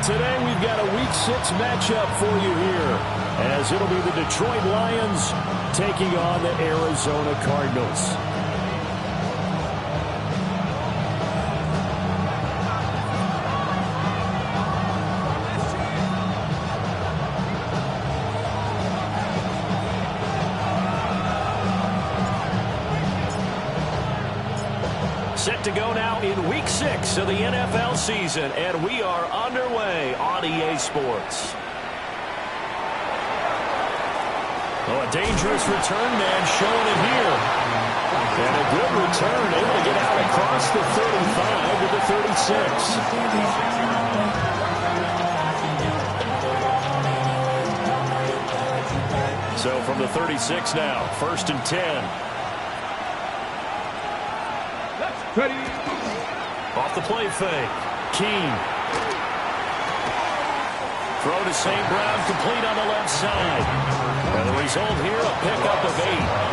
today we've got a Week 6 matchup for you here, as it'll be the Detroit Lions taking on the Arizona Cardinals. Set to go now in Week 6 of the NFL season, and we are underway on EA Sports. Oh, a dangerous return man showing it here. And a good return, able to get out across the 35 to the 36. So from the 36 now, 1st and 10. Ready. Off the play fake. Keene. Throw to St. Brown, complete on the left side. And the result here, a pickup of 8.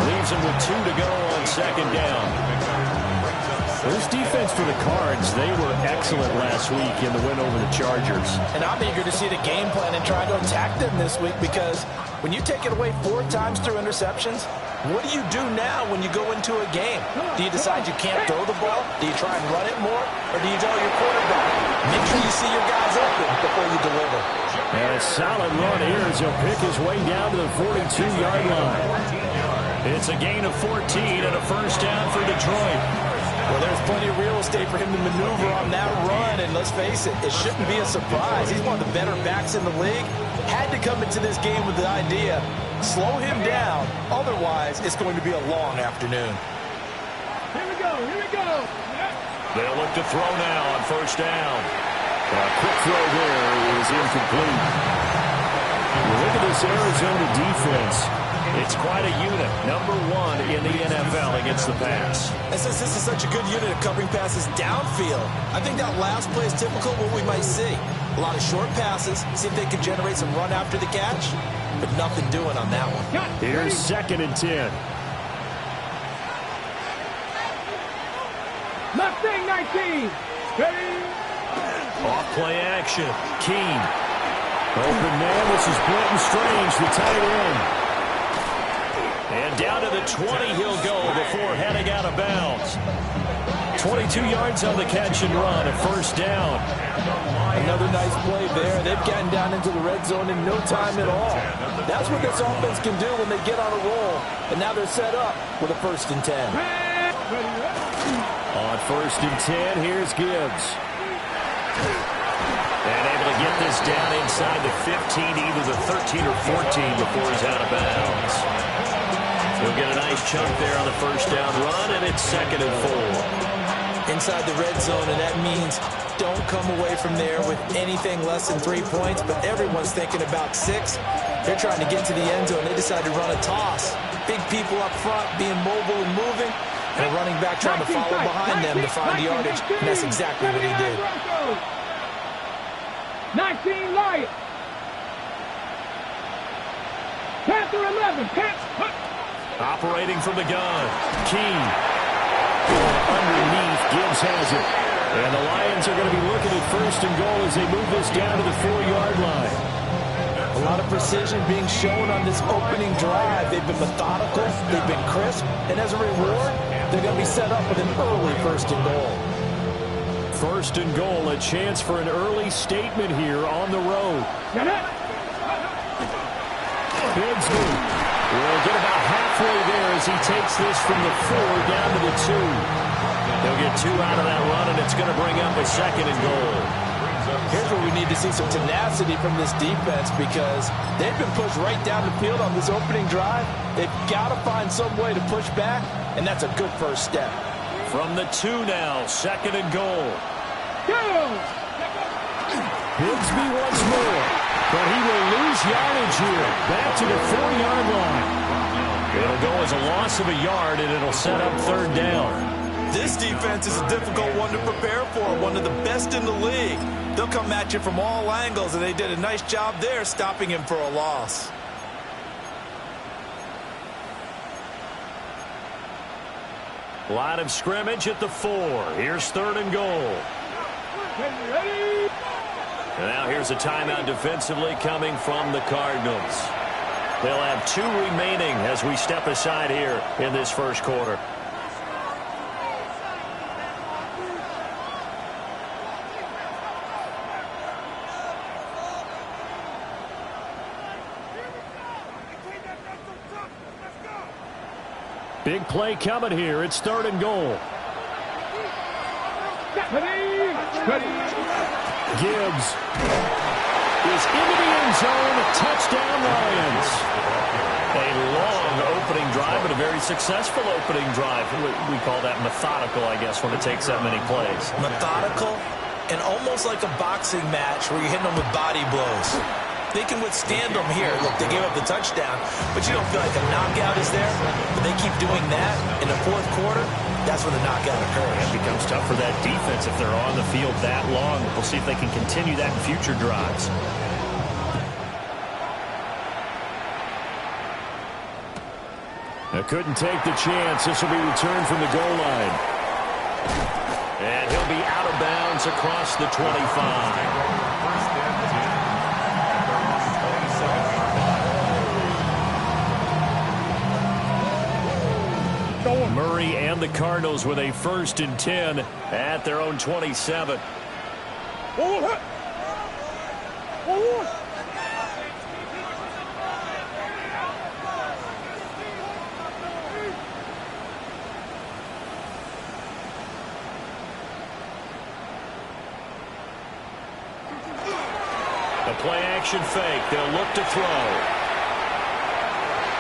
Leaves him with 2 to go on 2nd down. This defense for the Cards, they were excellent last week in the win over the Chargers. And I'm eager to see the game plan and try to attack them this week, because when you take it away 4 times through interceptions, what do you do now when you go into a game? Do you decide you can't throw the ball? Do you try and run it more? Or do you tell your quarterback, make sure you see your guys open before you deliver? And a solid run here as he'll pick his way down to the 42-yard line. It's a gain of 14 and a 1st down for Detroit. Well, there's plenty of real estate for him to maneuver on that run, and let's face it, it shouldn't be a surprise. He's one of the better backs in the league. Had to come into this game with the idea, slow him down, otherwise it's going to be a long afternoon. Here we go, here we go. They'll look to throw now on 1st down. A quick throw there is incomplete. Look at this Arizona defense. It's quite a unit. Number 1 in the NFL against the pass. And since this is such a good unit of covering passes downfield, I think that last play is typical of what we might see. A lot of short passes, see if they can generate some run after the catch, but nothing doing on that one. Here's 2nd and 10. Left thing, 19. Ready. Off play action. Keene. Open man. This is Brenton Strange, the tight end. And down to the 20 he'll go before heading out of bounds. 22 yards on the catch and run, a 1st down. Another nice play there. They've gotten down into the red zone in no time at all. That's what this offense can do when they get on a roll. And now they're set up with a 1st and 10. On 1st and 10, here's Gibbs. And able to get this down inside the 15, either the 13 or 14 before he's out of bounds. He'll get a nice chunk there on the 1st down run, and it's 2nd and 4. Inside the red zone, and that means don't come away from there with anything less than 3 points, but everyone's thinking about 6. They're trying to get to the end zone. They decide to run a toss. Big people up front being mobile and moving, and a running back trying to follow behind them to find yardage, and that's exactly what he did. 19 Lions. Panther 11. Operating from the gun. Keene. Underneath, Gibbs has it. And the Lions are going to be looking at 1st and goal as they move this down to the 4-yard line. A lot of precision being shown on this opening drive. They've been methodical, they've been crisp, and as a reward, they're going to be set up with an early 1st and goal. 1st and goal, a chance for an early statement here on the road. Bigsby will get about halfway there as he takes this from the 4 down to the 2. He'll get 2 out of that run, and it's going to bring up a 2nd and goal. Here's where we need to see some tenacity from this defense, because they've been pushed right down the field on this opening drive. They've got to find some way to push back, and that's a good 1st step. From the 2 now, 2nd and goal. Bigsby once more, but he will lose yardage here. Back to the 4-yard line. It'll go as a loss of a yard, and it'll set up 3rd down. This defense is a difficult one to prepare for, one of the best in the league. They'll come at you from all angles, and they did a nice job there stopping him for a loss. Line of scrimmage at the 4. Here's 3rd and goal. Ready. And now here's there's a timeout defensively coming from the Cardinals. They'll have 2 remaining as we step aside here in this first quarter. Big play coming here. It's 3rd and goal. Gibbs is into the end zone. Touchdown, Lions. A long opening drive, but a very successful opening drive. We call that methodical, I guess, when it takes that many plays. Methodical and almost like a boxing match where you're hitting them with body blows. They can withstand them here. Look, they gave up the touchdown, but you don't feel like a knockout is there. But they keep doing that in the 4th quarter. That's when the knockout occurs. It becomes tough for that defense if they're on the field that long. We'll see if they can continue that in future drives. They couldn't take the chance. This will be returned from the goal line. And he'll be out of bounds across the 25. Murray and the Cardinals with a 1st and 10 at their own 27. A play-action fake. They'll look to throw.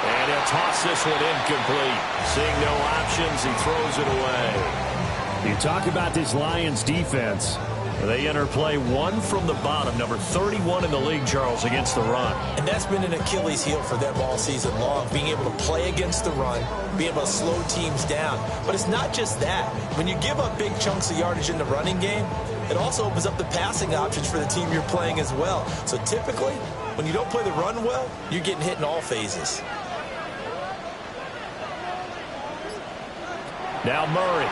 And he'll toss this one incomplete. Seeing no options, he throws it away. You talk about this Lions defense. They enter play 1 from the bottom, number 31 in the league, Charles, against the run. And that's been an Achilles heel for them all season long, being able to play against the run, being able to slow teams down. But it's not just that. When you give up big chunks of yardage in the running game, it also opens up the passing options for the team you're playing as well. So typically, when you don't play the run well, you're getting hit in all phases. Now Murray.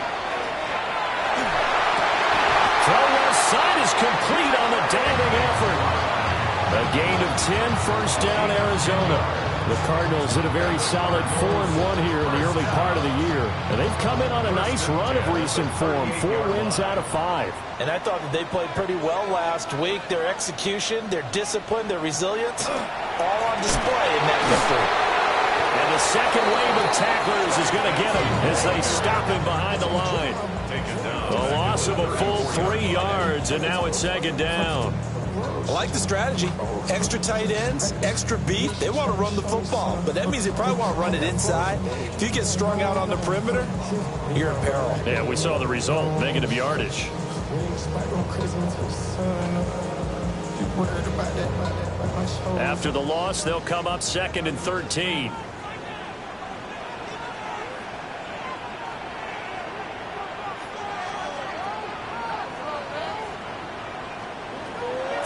Throw left side is complete on the diving effort. A gain of 10, 1st down, Arizona. The Cardinals in a very solid 4-1 here in the early part of the year. And they've come in on a nice run of recent form. 4 wins out of 5. And I thought that they played pretty well last week. Their execution, their discipline, their resilience, all on display in that victory. And the second wave of tacklers is going to get him as they stop him behind the line. A loss of a full 3 yards, and now it's 2nd down. I like the strategy. Extra tight ends, extra beef. They want to run the football, but that means they probably want to run it inside. If you get strung out on the perimeter, you're in peril. Yeah, we saw the result, negative yardage. After the loss, they'll come up 2nd and 13.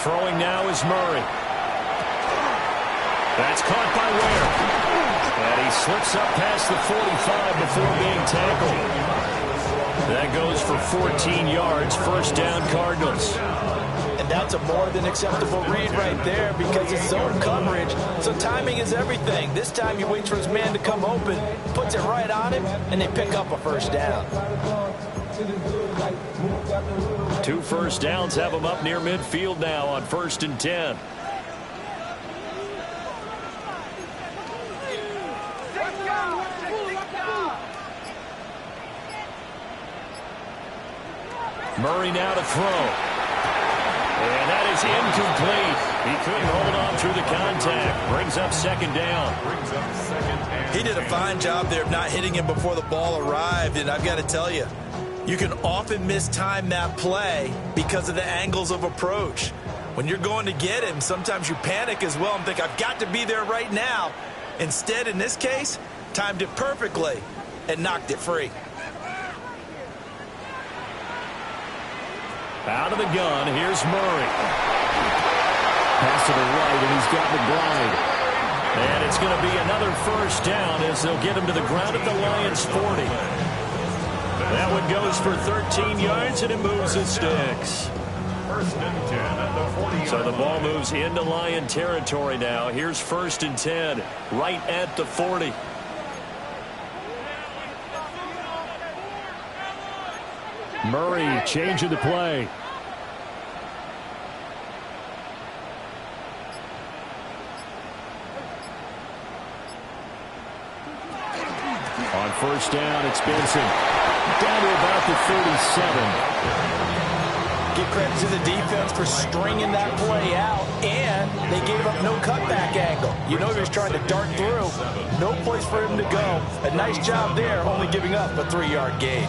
Throwing now is Murray. That's caught by Ware. And he slips up past the 45 before being tackled. That goes for 14 yards. 1st down, Cardinals. And that's a more than acceptable read right there because it's zone coverage. So timing is everything. This time he waits for his man to come open, puts it right on him, and they pick up a 1st down. 2 1st downs have them up near midfield now on 1st and 10. Murray now to throw. And that is incomplete. He couldn't hold on through the contact. Brings up 2nd down. He did a fine job there of not hitting him before the ball arrived, and I've got to tell you, you can often mistime that play because of the angles of approach. When you're going to get him, sometimes you panic as well and think, I've got to be there right now. Instead, in this case, timed it perfectly and knocked it free. Out of the gun, here's Murray. Pass to the right, and he's got McBride. And it's going to be another 1st down as they'll get him to the ground at the Lions' 40. That one goes for 13 yards, and it moves the sticks. 1st and 10 at the 42. So the ball moves into Lion territory now. Here's 1st and 10, right at the 40. Murray changing the play. On 1st down, it's Benson. Down to about the 37. Give credit to the defense for stringing that play out, and they gave up no cutback angle. You know he was trying to dart through. No place for him to go. A nice job there, only giving up a 3-yard gain.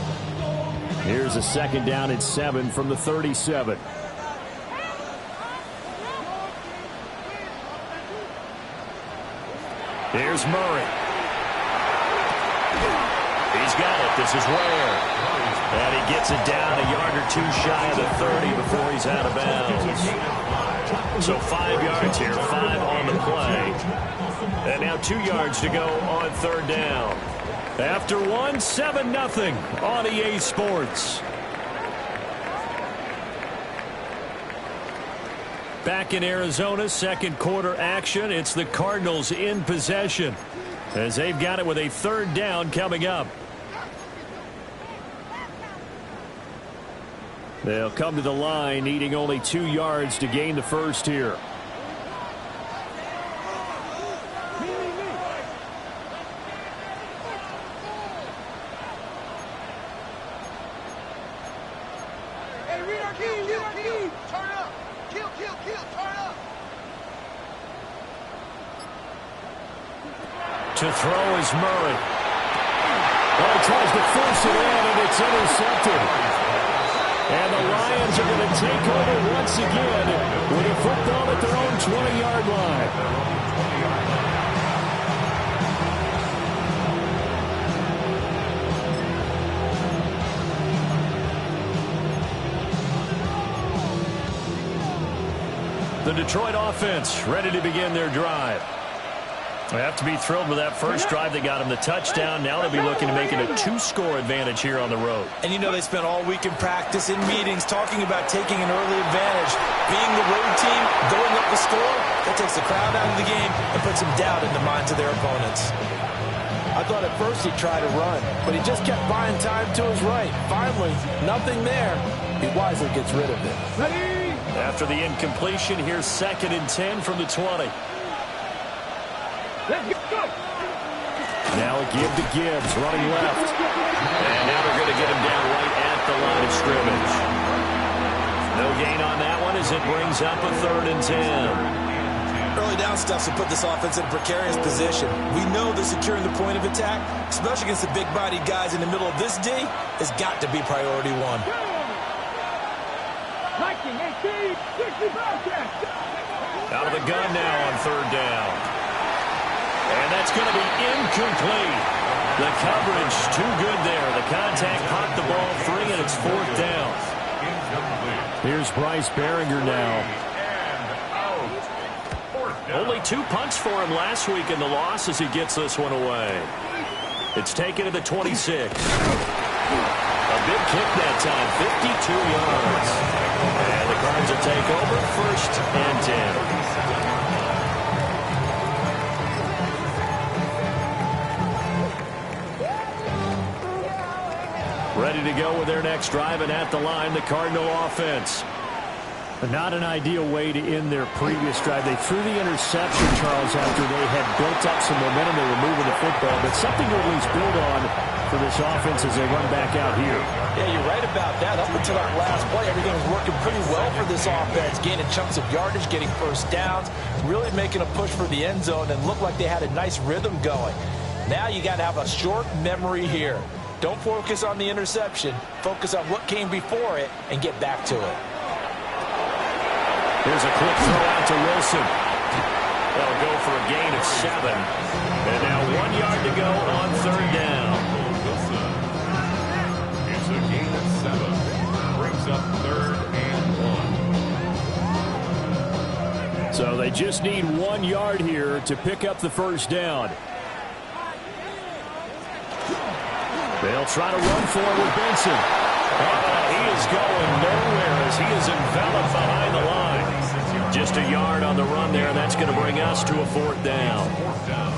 Here's a 2nd down and 7 from the 37. Here's Murray. He's got it. This is Ware. And he gets it down a yard or 2 shy of the 30 before he's out of bounds. So 5 yards here, 5 on the play. And now 2 yards to go on 3rd down. After 1, 7-0 on EA Sports. Back in Arizona, 2nd quarter action. It's the Cardinals in possession as they've got it with a 3rd down coming up. They'll come to the line needing only 2 yards to gain the first here. To throw is Murray. Well, he tries to force it in, and it's intercepted. And the Lions are going to take over once again with a football at their own 20-yard line. The Detroit offense ready to begin their drive. They have to be thrilled with that first drive. They got him the touchdown. Now they'll be looking to make it a 2-score advantage here on the road. And you know they spent all week in practice, in meetings, talking about taking an early advantage. Being the road team, going up the score, that takes the crowd out of the game and puts some doubt in the minds of their opponents. I thought at first he'd try to run, but he just kept buying time to his right. Finally, nothing there. He wisely gets rid of it. After the incompletion, here's 2nd and 10 from the 20. Let's go. Now a give to Gibbs, running left. And now they're going to get him down right at the line of scrimmage. No gain on that one as it brings up a 3rd and 10. Early down stuff to put this offense in a precarious position. We know that securing the point of attack, especially against the big-bodied guys in the middle of this D, has got to be priority 1. Out of the gun now on 3rd down. And that's going to be incomplete. The coverage too good there. The contact popped the ball free, and it's 4th down. Here's Bryce Behringer now. Only 2 punts for him last week in the loss as he gets this one away. It's taken to the 26. A big kick that time, 52 yards. And the Cards will take over 1st and 10. Ready to go with their next drive, and at the line, the Cardinal offense. Not an ideal way to end their previous drive. They threw the interception, Charles, after they had built up some momentum. They were moving the football, but something to at least build on for this offense as they run back out here. Yeah, you're right about that. Up until that last play, everything was working pretty well for this offense, gaining chunks of yardage, getting first downs, really making a push for the end zone, and looked like they had a nice rhythm going. Now you got to have a short memory here. Don't focus on the interception. Focus on what came before it and get back to it. Here's a quick throw out to Wilson. They'll go for a gain of 7. And now 1 yard to go on 3rd down. It's a gain of 7. Brings up 3rd and 1. So they just need 1 yard here to pick up the first down. They'll try to run for it with Benson. He is going nowhere as he is enveloped behind the line. on there, and that's going to bring us to a 4th down.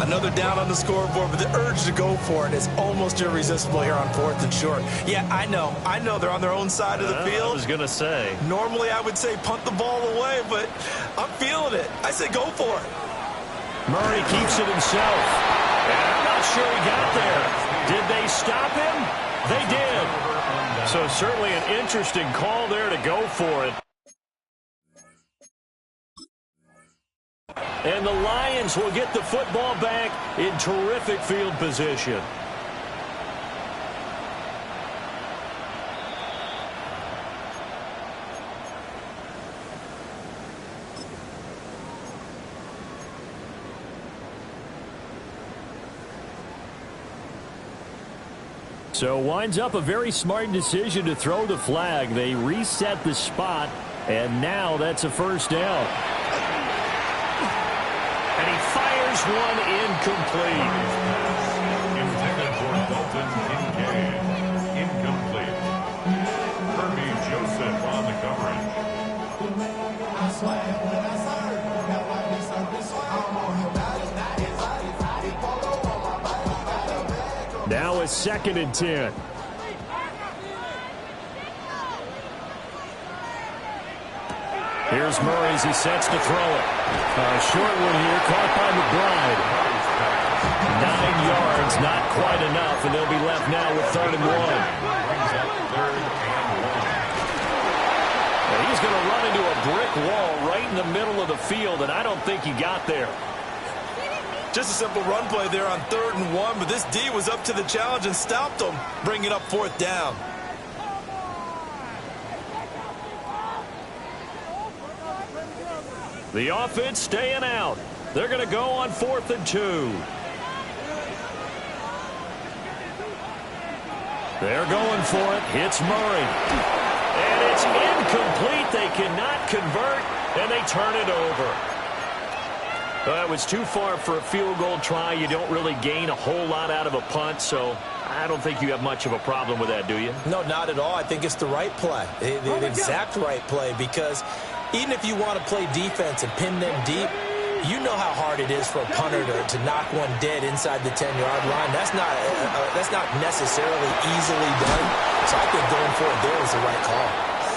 Another down on the scoreboard, but the urge to go for it is almost irresistible here on 4th and short. Yeah, I know they're on their own side of the field. I was going to say. Normally I would say punt the ball away, but I'm feeling it. I say go for it. Murray keeps it himself. And I'm not sure he got there. Did they stop him? They did. So certainly an interesting call there to go for it. And the Lions will get the football back in terrific field position. So winds up a very smart decision to throw the flag. They reset the spot, and now that's a 1st down. And he fires one incomplete. Intended for Dalton Kincaid. Incomplete. Kirby Joseph on the coverage. Now it's 2nd and 10. Here's Murray as he sets to throw it. A short one here, caught by McBride. 9 yards, not quite enough, and they'll be left now with 3rd and 1. And he's going to run into a brick wall right in the middle of the field, and I don't think he got there. Just a simple run play there on 3rd and 1, but this D was up to the challenge and stopped them, bringing up 4th down. The offense staying out. They're going to go on 4th and 2. They're going for it. Hits Murray. And it's incomplete. They cannot convert, and they turn it over. It was too far for a field goal try. You don't really gain a whole lot out of a punt, so I don't think you have much of a problem with that, do you? No, not at all. I think it's the right play, the exact right play, because even if you want to play defense and pin them deep, you know how hard it is for a punter to knock one dead inside the 10-yard line. That's not necessarily easily done. So I think going for it there is the right call.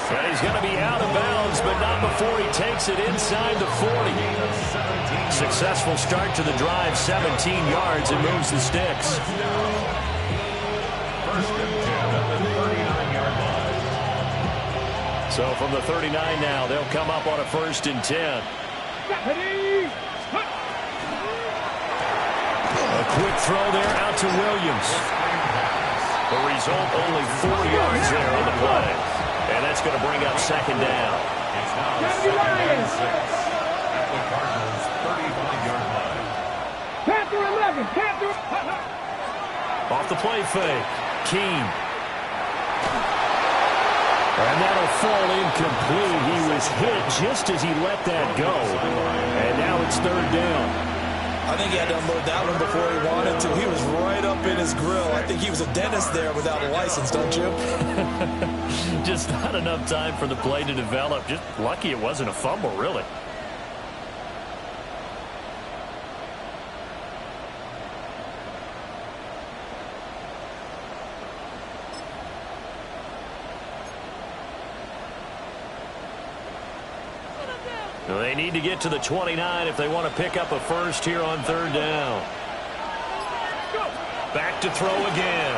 And he's going to be out of bounds, but not before he takes it inside the 40. Successful start to the drive, 17 yards, and moves the sticks. 1st and 10 at the 39-yard line. So from the 39 now, they'll come up on a 1st and 10. A quick throw there out to Williams. The result, only 4 yards there on the play. And that's going to bring up 2nd down. It's now 2nd and 6 at the Cardinals' 35-yard line. Panther 11, Panther. Off the play fake, Keene. And that'll fall incomplete. He was hit just as he let that go. And now it's 3rd down. I think he had to unload that one before he wanted to. He was right up in his grill. I think he was a dentist there without a license, don't you? Just not enough time for the play to develop. Just lucky it wasn't a fumble, really. They need to get to the 29 if they want to pick up a 1st here on 3rd down. Back to throw again.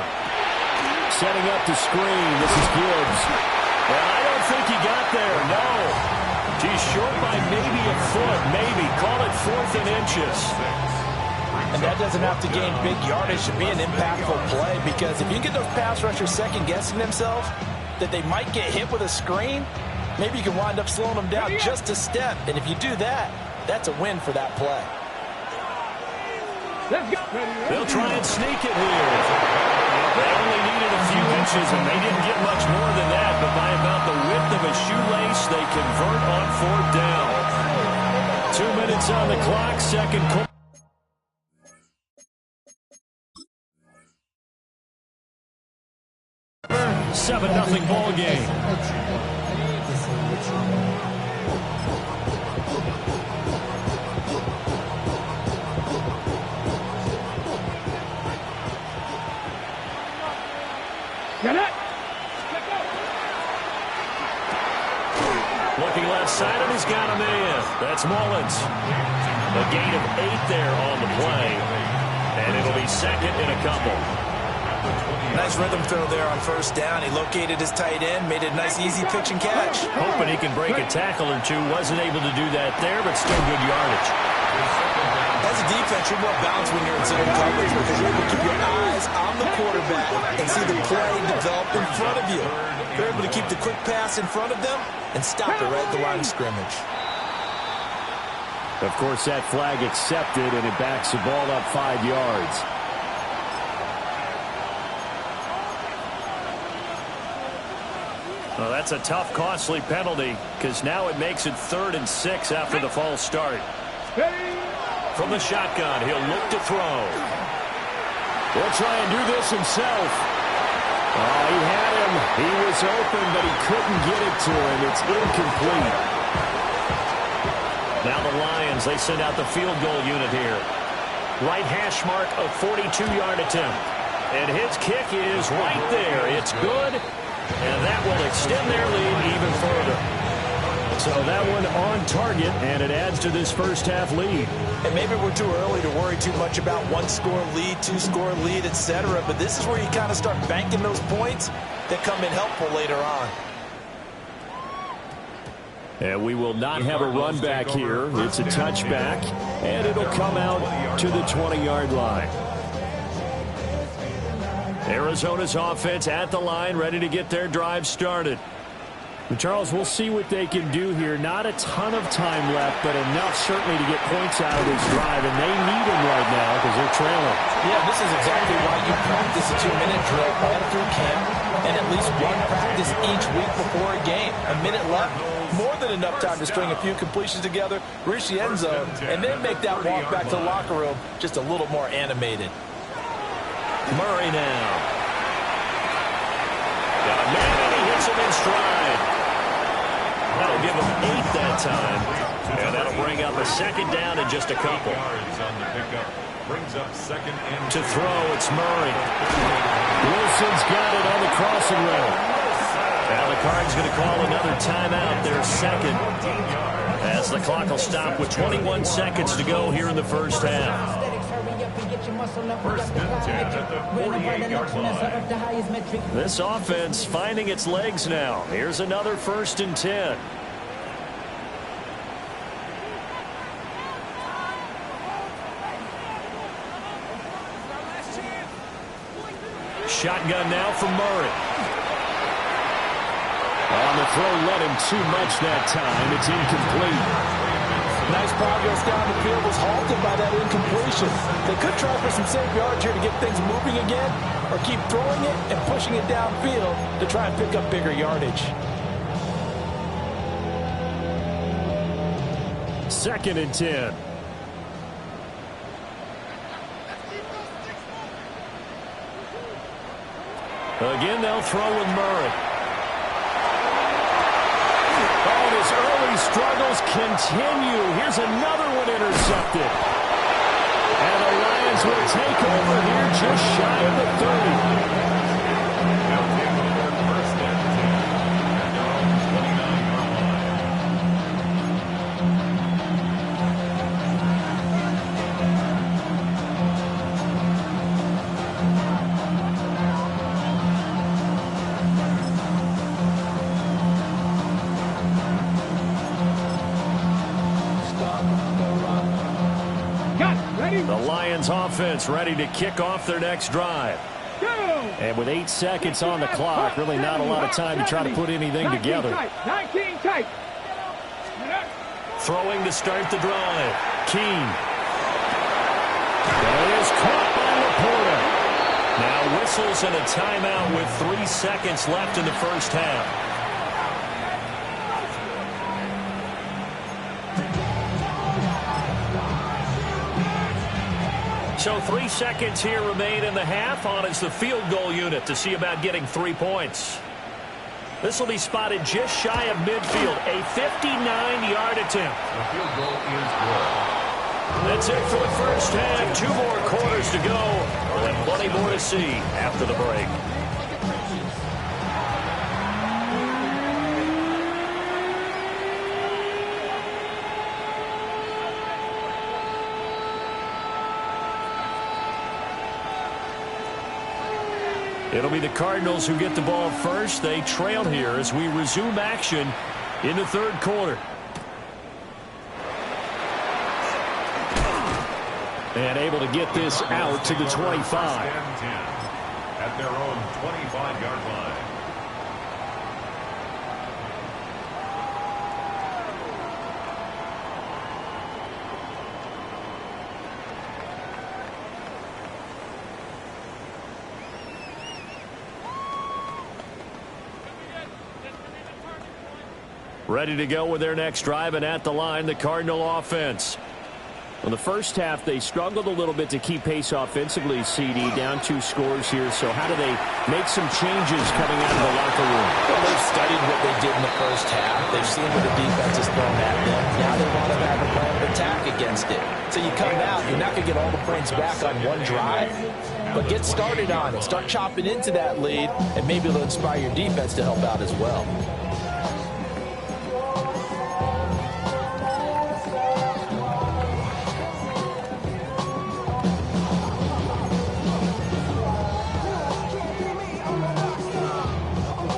Setting up the screen. This is Gibbs. And I don't think he got there, no. He's short by maybe a foot, maybe. Call it 4th and inches. And that doesn't have to gain big yardage to be an impactful play, because if you get those pass rushers second-guessing themselves that they might get hit with a screen, maybe you can wind up slowing them down just a step. And if you do that, that's a win for that play. They'll try and sneak it here. They only needed a few inches, and they didn't get much more than that. But by about the width of a shoelace, they convert on 4th down. 2 minutes on the clock, 2nd quarter. 7-0 ball game. He's got a man. That's Mullins. A gain of 8 there on the play. And it'll be second in a couple. Nice rhythm throw there on first down. He located his tight end, made it a nice, easy pitch and catch. Hoping he can break a tackle or two. Wasn't able to do that there, but still good yardage. As a defense, you're more balanced when you're in zone coverage because you're able to keep your eyes on the quarterback and see the play develop in front of you. You're able to keep the quick pass in front of them and stop it right at the line of scrimmage. Of course, that flag accepted, and it backs the ball up 5 yards. Well, that's a tough, costly penalty because now it makes it 3rd and 6 after the false start. From the shotgun, he'll look to throw. He'll try and do this himself. Oh, he had him. He was open, but he couldn't get it to him. It's incomplete. Now the Lions, they send out the field goal unit here. Right hash mark of 42-yard attempt. And his kick is right there. It's good. And that will extend their lead even further. So that one on target, and it adds to this first half lead. And maybe we're too early to worry too much about 1-score lead, 2-score lead, etc. But this is where you kind of start banking those points that come in helpful later on. And we will not have a run back here. It's a touchback, and it'll come out to the 20-yard line. Arizona's offense at the line, ready to get their drive started. And Charles, we'll see what they can do here. Not a ton of time left, but enough certainly to get points out of this drive, and they need them right now because they're trailing. Yeah, this is exactly why you practice a 2-minute drill all through camp and at least one practice each week before a game. A minute left, more than enough time to string a few completions together, reach the end zone, and then make that walk back to the locker room just a little more animated. Murray now. Got a man, and he hits him in stride. That'll give him 8 that time. And that'll bring up a second down in just a couple. To throw, it's Murray. Wilson's got it on the crossing route. Now the Cards going to call another timeout, their second. As the clock will stop with 21 seconds to go here in the first half. First and 10 at the 48-yard line. This offense finding its legs now. Here's another 1st and 10. Shotgun now from Murray. On the throw, led him too much that time. It's incomplete. Nice progress down the field was halted by that incompletion. They could try for some safe yards here to get things moving again, or keep throwing it and pushing it downfield to try and pick up bigger yardage. 2nd and 10. Again, they'll throw with Murray. Oh, and his early struggles continue. Here's another one intercepted. And the Lions will take over here just shy of the 30. The Lions offense ready to kick off their next drive. And with 8 seconds on the clock, really not a lot of time to try to put anything together. 19 tight. Throwing to start the drive. Keene. It is caught by Laporta. Now whistles and a timeout with 3 seconds left in the first half. So 3 seconds here remain in the half. On is the field goal unit to see about getting 3 points. This will be spotted just shy of midfield. A 59-yard attempt. The field goal is good. That's it for the first half. 2 more quarters to go. And plenty more to see after the break. It'll be the Cardinals who get the ball first. They trail here as we resume action in the third quarter. And able to get this out to the 25. At their own 25-yard line. Ready to go with their next drive, and at the line, the Cardinal offense. In the first half, they struggled a little bit to keep pace offensively, CD, down 2 scores here. So how do they make some changes coming out of the locker room? Well, they've studied what they did in the first half. They've seen what the defense has thrown at them. Now they want to have a plan of attack against it. So you come out, you're not going to get all the points back on one drive, but get started on it. Start chopping into that lead, and maybe it'll inspire your defense to help out as well.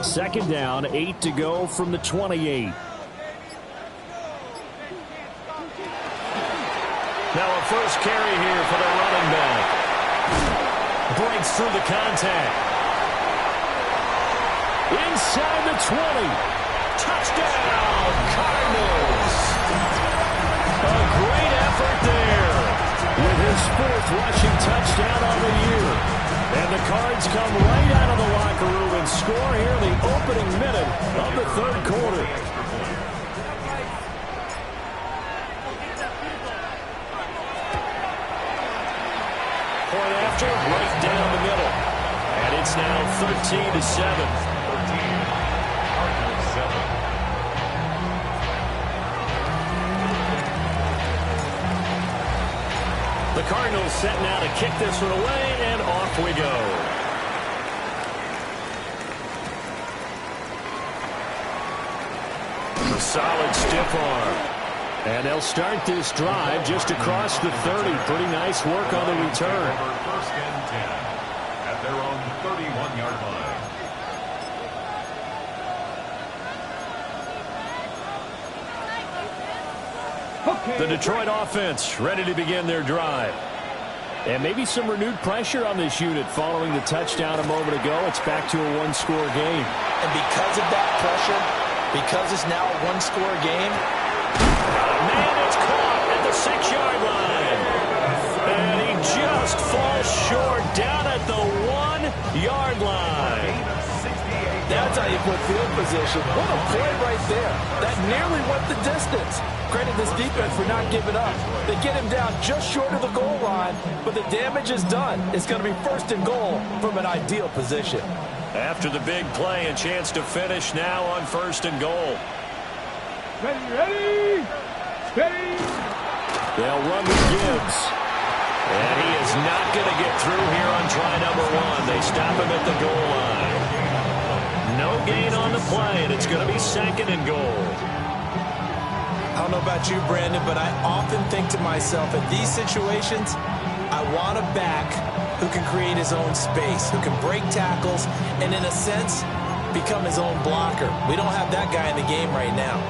Second down, 8 to go from the 28. Now a first carry here for the running back. Breaks through the contact. Inside the 20. Touchdown, Cardinals. A great effort there with his 4th rushing touchdown on the year. And the Cards come right out of the locker room and score here in the opening minute of the third quarter. Point after, right down the middle. And it's now 13-7. 13, Cardinals 7. The Cardinals set now to kick this one away, and off we go. A solid stiff arm. And they'll start this drive just across the 30. Pretty nice work on the return. First and 10 at their own 31-yard line. The Detroit offense ready to begin their drive. And maybe some renewed pressure on this unit following the touchdown a moment ago. It's back to a 1-score game. And because of that pressure, because it's now a 1-score game, man, it's caught at the 6-yard line. And he just falls short down at the 1-yard line. That's how you put field position. What a play right there. That nearly went the distance. Credit this defense for not giving up. They get him down just short of the goal line, but the damage is done. It's going to be 1st and goal from an ideal position. After the big play, a chance to finish now on 1st and goal. Ready, steady. They'll run with Gibbs. And he is not going to get through here on try number 1. They stop him at the goal line. No gain on the play, and it's going to be 2nd and goal. I don't know about you, Brandon, but I often think to myself, in these situations, I want a back who can create his own space, who can break tackles, and in a sense, become his own blocker. We don't have that guy in the game right now.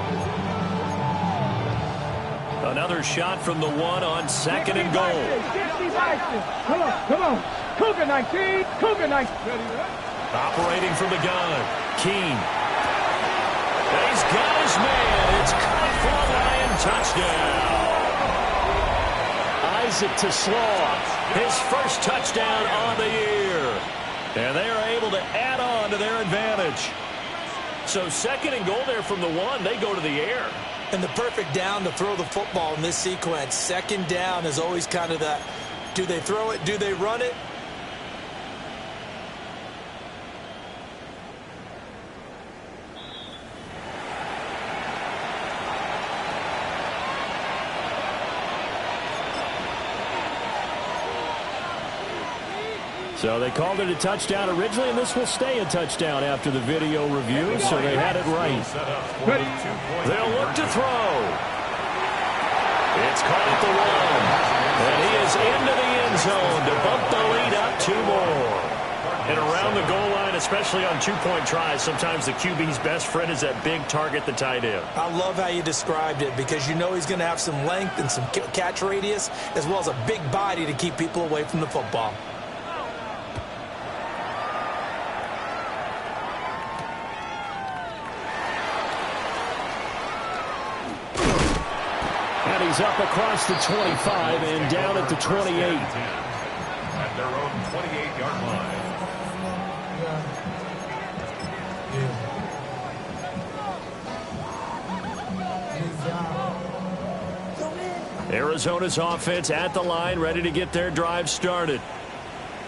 Another shot from the 1 on 2nd and goal. Come on. Cougar 19. Cougar 19. Operating from the gun. Keene. He's got his man. It's caught for a Lion touchdown. Isaac Teslaw, his first touchdown on the year. And they are able to add on to their advantage. So 2nd and goal there from the 1. They go to the air. And the perfect down to throw the football in this sequence. 2nd down is always kind of that, do they throw it, do they run it? So they called it a touchdown originally, and this will stay a touchdown after the video review, so they had it right. They'll look to throw. It's caught at the 1. And he is into the end zone to bump the lead up 2 more. And around the goal line, especially on two-point tries, sometimes the QB's best friend is that big target, the tight end. I love how you described it because you know he's going to have some length and some catch radius as well as a big body to keep people away from the football. And he's up across the 25 and down at the 28. At their own 28-yard line. Arizona's offense at the line, ready to get their drive started.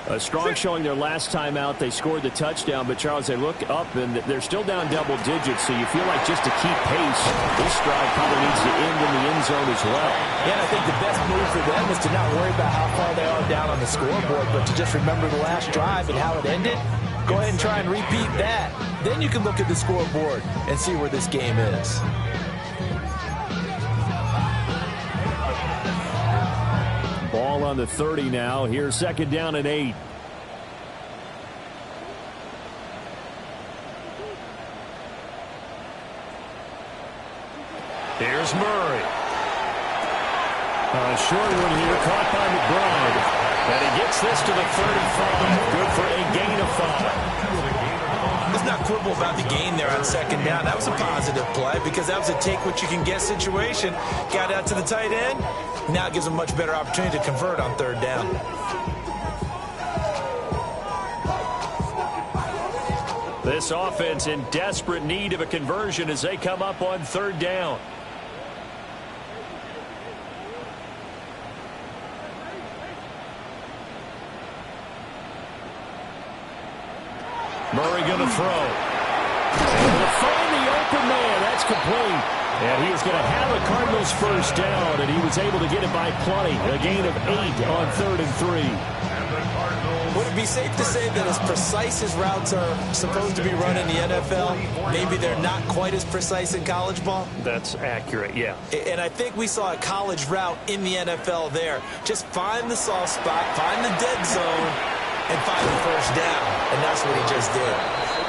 A strong showing their last time out. They scored the touchdown, but, Charles, they look up, and they're still down double digits, so you feel like just to keep pace, this drive probably needs to end in the end zone as well. Yeah, and I think the best move for them is to not worry about how far they are down on the scoreboard, but to just remember the last drive and how it ended. Go ahead and try and repeat that. Then you can look at the scoreboard and see where this game is. Ball on the 30 now. Here's second down and 8. Here's Murray. A short one here, caught by McBride. And he gets this to the 35. Good for a gain of 5. Let's not quibble about the gain there on second down. That was a positive play because that was a take-what-you-can-get situation. Got out to the tight end. Now it gives them a much better opportunity to convert on third down. This offense in desperate need of a conversion as they come up on third down. Murray going to throw. And to find the open man. That's complete. And he is going to have a Cardinals first down, and he was able to get it by plenty. A gain of 8 on 3rd and 3. Would it be safe to say that as precise as routes are supposed to be run in the NFL, maybe they're not quite as precise in college ball? That's accurate, yeah. And I think we saw a college route in the NFL there. Just find the soft spot, find the dead zone, and find the first down. And that's what he just did.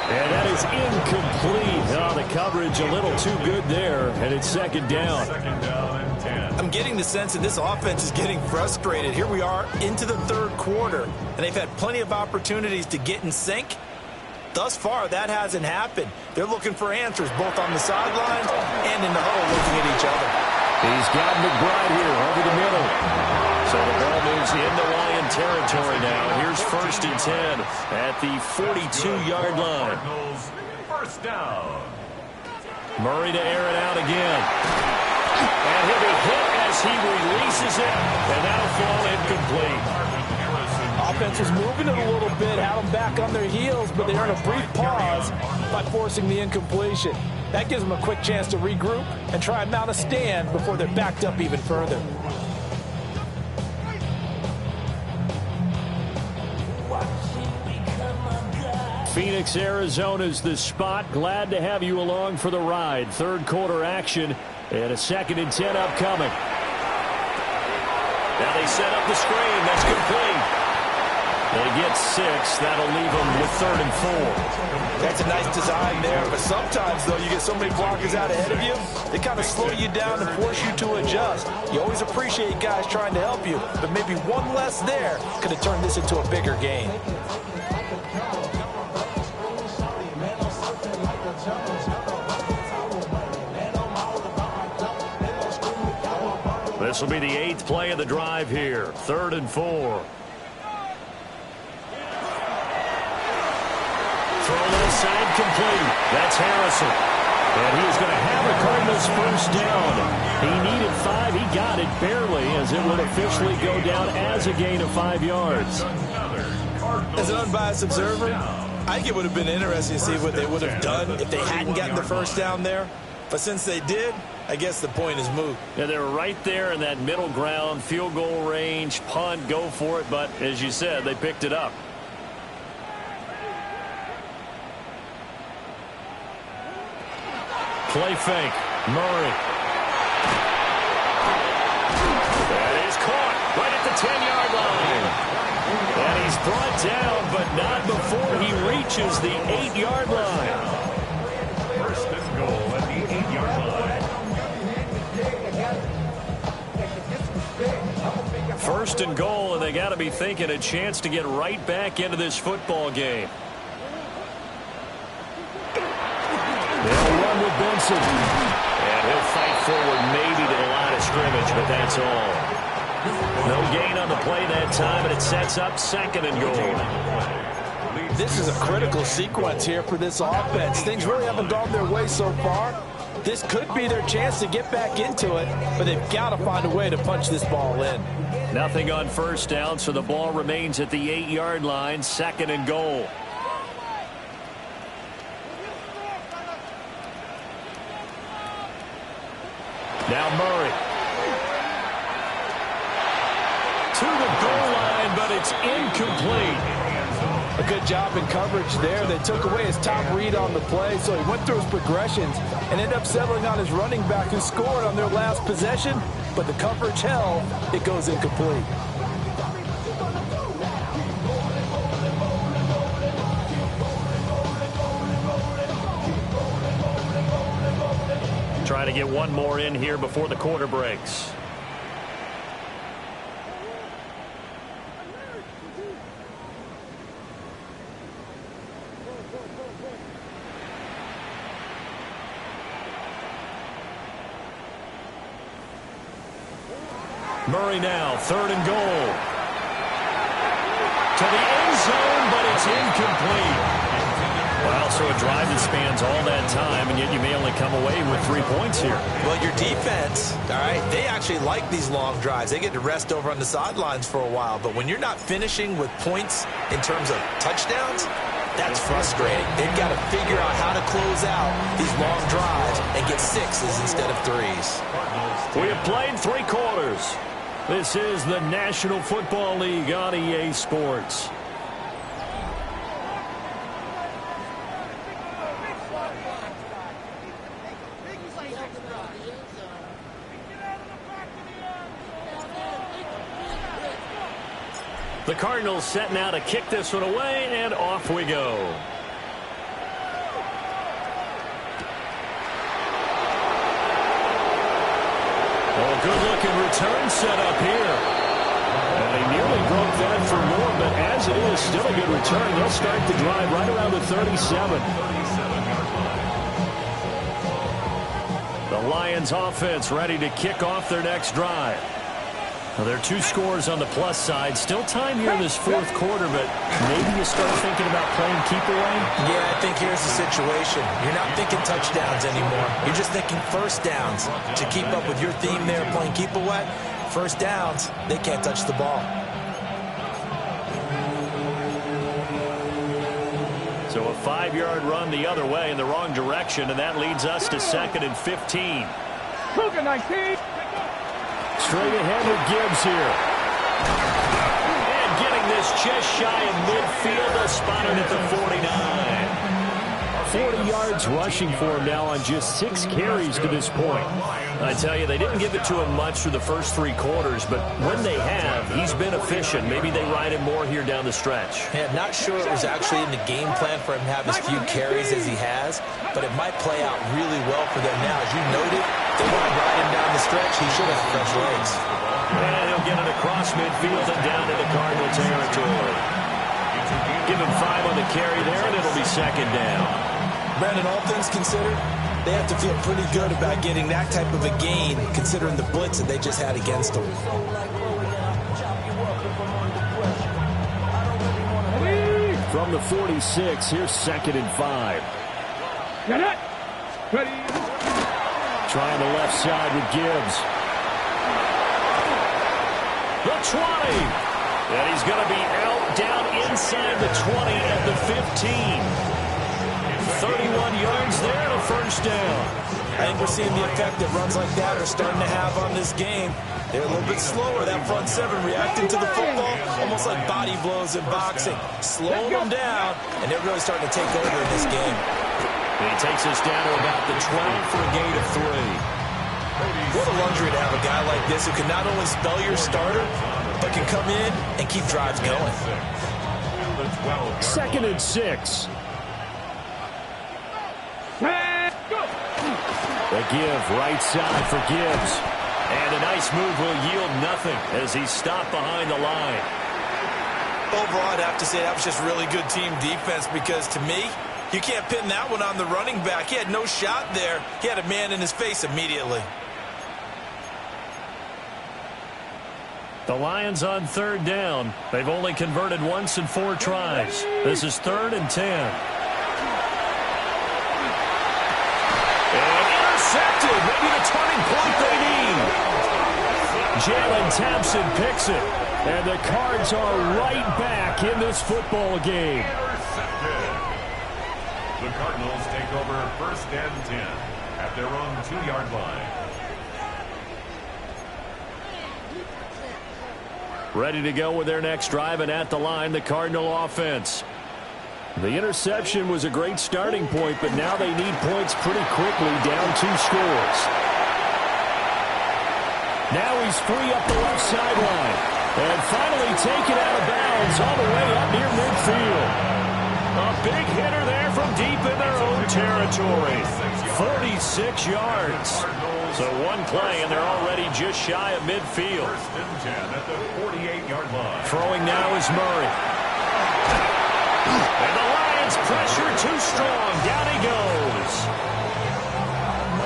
And that is incomplete. Oh, the coverage a little too good there, and it's second down. Second down and 10. I'm getting the sense that this offense is getting frustrated. Here we are into the third quarter, and they've had plenty of opportunities to get in sync. Thus far, that hasn't happened. They're looking for answers both on the sidelines and in the huddle looking at each other. He's got McBride here over the middle. So the ball moves into Lion territory now. Here's 1st and 10 at the 42-yard line. Cardinals first down. Murray to air it out again. And he'll be hit as he releases it, and that'll fall incomplete. Offense was moving it a little bit, had them back on their heels, but they earned a brief pause by forcing the incompletion. That gives them a quick chance to regroup and try and mount a stand before they're backed up even further. Phoenix, Arizona's the spot. Glad to have you along for the ride. Third quarter action and a 2nd and 10 upcoming. Now they set up the screen. That's complete. They get 6. That'll leave them with 3rd and 4. That's a nice design there, but sometimes, though, you get so many blockers out ahead of you, they kind of slow you down and force you to adjust. You always appreciate guys trying to help you, but maybe one less there could have turned this into a bigger game. This will be the 8th play of the drive here. 3rd and 4. Throw left side complete. That's Harrison. And he is going to have a Cardinals first down. He needed 5. He got it barely as it would officially go down as a gain of 5 yards. As an unbiased observer, I think it would have been interesting to see what they would have done if they hadn't gotten the first down there. But since they did, I guess the point is moot. Yeah, they were right there in that middle ground, field goal range, punt, go for it. But as you said, they picked it up. Play fake. Murray. That is caught right at the 10-yard line. And he's brought down, but not before he reaches the 8-yard line. First and goal at the 8-yard line. First and goal, and they got to be thinking a chance to get right back into this football game. They'll run with Benson. And he'll fight forward maybe to the line of scrimmage, but that's all. No gain on the play that time, and it sets up second and goal. This is a critical sequence here for this offense. Things really haven't gone their way so far. This could be their chance to get back into it, but they've got to find a way to punch this ball in. Nothing on first down, so the ball remains at the 8-yard line, second and goal. Now Murray. To the goal line, but it's incomplete. A good job in coverage there. They took away his top read on the play, so he went through his progressions and ended up settling on his running back who scored on their last possession, but the coverage held. It goes incomplete. Trying to get one more in here before the quarter breaks. Murray now, third and goal. To the end zone, but it's incomplete. Well, so a drive that spans all that time, and yet you may only come away with 3 points here. Well, your defense, all right, they actually like these long drives. They get to rest over on the sidelines for a while. But when you're not finishing with points in terms of touchdowns, that's frustrating. They've got to figure out how to close out these long drives and get sixes instead of threes. We have played 3 quarters. This is the National Football League on EA Sports. The Cardinals set now to kick this one away, and off we go. Oh, good-looking return set up here. And they nearly broke that for more, but as it is, still a good return. They'll start the drive right around the 37. The Lions offense ready to kick off their next drive. Well, there are 2 scores on the plus side. Still time here in this 4th quarter, but maybe you start thinking about playing keep away? Yeah, I think here's the situation. You're not thinking touchdowns anymore. You're just thinking first downs. To keep up with your theme there, playing keep away, first downs, they can't touch the ball. So a 5-yard run the other way in the wrong direction, and that leads us to 2nd and 15. Cougar 19. Straight ahead with Gibbs here. And getting this just shy of midfield, they'll spot it at the 49. 40 yards rushing for him now on just 6 carries to this point. I tell you, they didn't give it to him much through the first 3 quarters, but when they have, he's been efficient. Maybe they ride him more here down the stretch. Yeah, not sure it was actually in the game plan for him to have as few carries as he has, but it might play out really well for them now. As you noted, they want to ride him down the stretch. He should have fresh legs. And he'll get it across midfield and down into Cardinal territory. Give him 5 on the carry there, and it'll be 2nd down. Brandon, all things considered, they have to feel pretty good about getting that type of a gain, considering the blitz that they just had against them. From the 46, here's 2nd and 5. Get it. Ready. Trying the left side with Gibbs. The 20. And he's going to be out down inside the 20 at the 15. 31 yards there and a first down. I think we're seeing the effect that runs like that are starting to have on this game. They're a little bit slower, that front 7, reacting to the football, almost like body blows in boxing. Slowing them down, and they're really starting to take over in this game. And he takes us down to about the 12 for a gain of 3. What a luxury to have a guy like this who can not only spell your starter, but can come in and keep drives going. 2nd and 6. The give right side for Gibbs. And a nice move will yield nothing as he's stopped behind the line. Overall, I'd have to say that was just really good team defense because, to me, you can't pin that one on the running back. He had no shot there. He had a man in his face immediately. The Lions on 3rd down. They've only converted once in 4 tries. This is 3rd and 10. And intercepted. Maybe the turning point they need. Jalen Thompson picks it. And the Cards are right back in this football game. Intercepted. The Cardinals take over 1st and 10 at their own 2-yard line. Ready to go with their next drive, and at the line, the Cardinal offense. The interception was a great starting point, but now they need points pretty quickly, down 2 scores. Now he's free up the left sideline. And finally taken out of bounds all the way up near midfield. A big hitter there from deep in their own territory. 46 yards. So one play, and they're already just shy of midfield. 1st and 10 at the 48-yard line. Throwing now is Murray. And the Lions pressure too strong. Down he goes.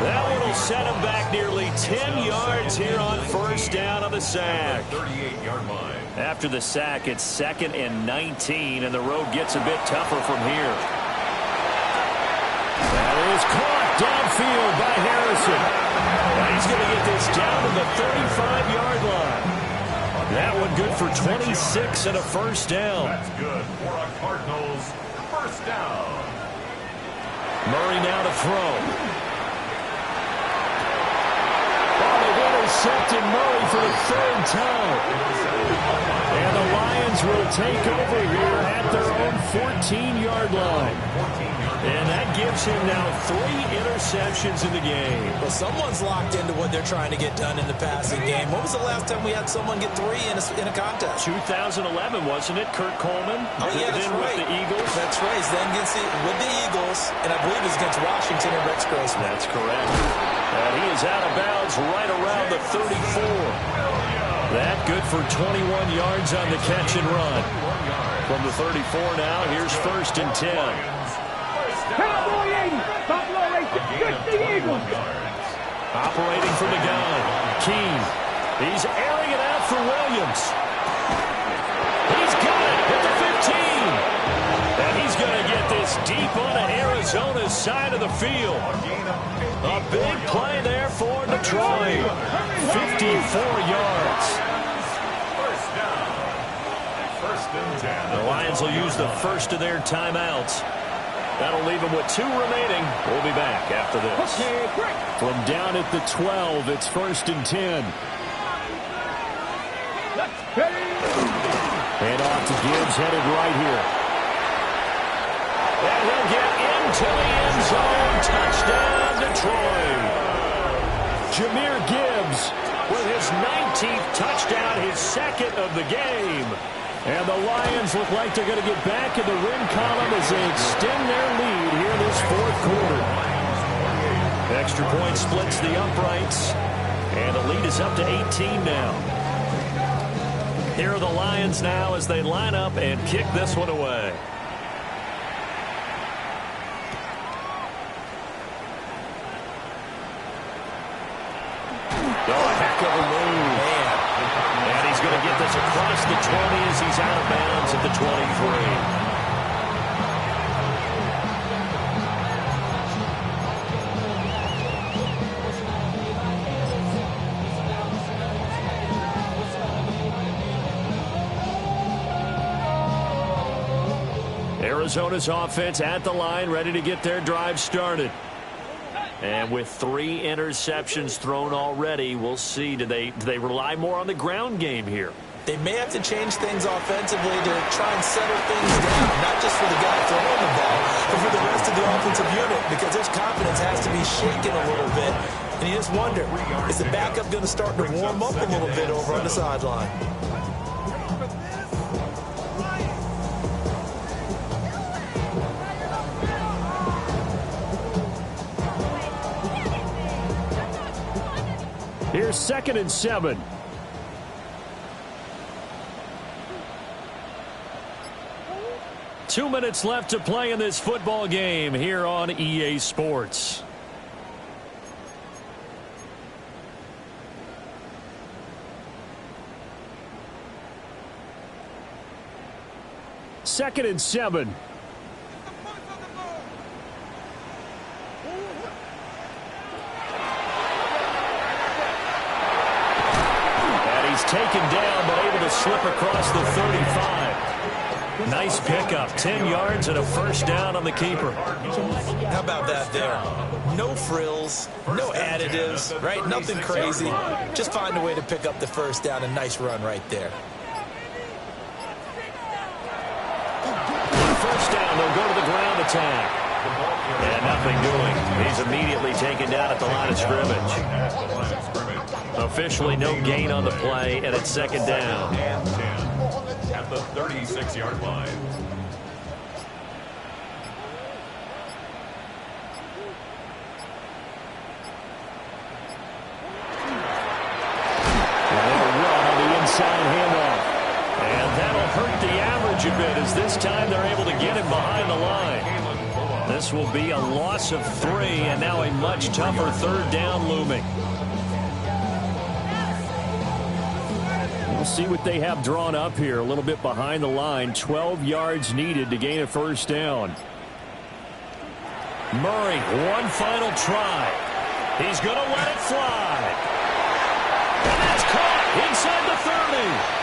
That one will set him back nearly 10 yards here on 1st down on the sack. 38-yard line. After the sack, it's 2nd and 19, and the road gets a bit tougher from here. That is caught downfield by Harrison. Now he's going to get this down to the 35-yard line. That one good for 26 and a 1st down. That's good for a Cardinals 1st down. Murray now to throw. Intercepted Murray for the 3rd time. And the Lions will take over here at their own 14-yard line. And that gives him now 3 interceptions in the game. Well, someone's locked into what they're trying to get done in the passing game. When was the last time we had someone get 3 in a contest? 2011, wasn't it? Kurt Coleman? Oh, yeah, that's then right. With the Eagles? That's right. He's then with the Eagles, and I believe it's against Washington and Rex Grossman. That's correct. And he is out of bounds right around the 34. That good for 21 yards on the catch and run. From the 34 now, here's 1st and 10. Cowboy 80. Buffalo Racing. 50 Eagles. Operating from the gun. Keene. He's airing it out for Williams. He's got it at the 15. And he's going to get this deep onto Arizona's side of the field. A big play there for Detroit. 54 yards. 1st down. 1st and 10. The Lions will use the first of their timeouts. That'll leave them with 2 remaining. We'll be back after this. From down at the 12, it's 1st and 10. And off to Gibbs, headed right here. And he'll get into the end zone. Touchdown, Detroit. Jahmyr Gibbs with his 19th touchdown, his 2nd of the game. And the Lions look like they're going to get back in the win column as they extend their lead here in this 4th quarter. Extra point splits the uprights. And the lead is up to 18 now. Here are the Lions now as they line up and kick this one away. Oh, a heck of a move. Man. And he's going to get this across the 20 as he's out of bounds at the 23. Arizona's offense at the line, ready to get their drive started. And with 3 interceptions thrown already, we'll see. Do they rely more on the ground game here? They may have to change things offensively to try and settle things down, not just for the guy throwing the ball, but for the rest of the offensive unit, because his confidence has to be shaken a little bit. And you just wonder, is the backup going to start to warm up a little bit over on the sideline? Here's 2nd and 7. Two minutes left to play in this football game here on EA Sports. Second and 7. Taken down, but able to slip across the 35. Nice pickup. 10 yards and a first down on the keeper. How about that there? No frills, no additives, right? Nothing crazy. Just find a way to pick up the first down. A nice run right there. First down, they'll go to the ground attack. And nothing doing. He's immediately taken down at the line of scrimmage. Officially no gain on the play, and it's 2nd down. And 10 at the 36-yard line. Run on the inside handoff. And that'll hurt the average a bit, as this time they're able to get him behind the line. This will be a loss of 3, and now a much tougher 3rd down looming. We'll see what they have drawn up here. A little bit behind the line. 12 yards needed to gain a first down. Murray, one final try. He's going to let it fly. And that's caught inside the 30.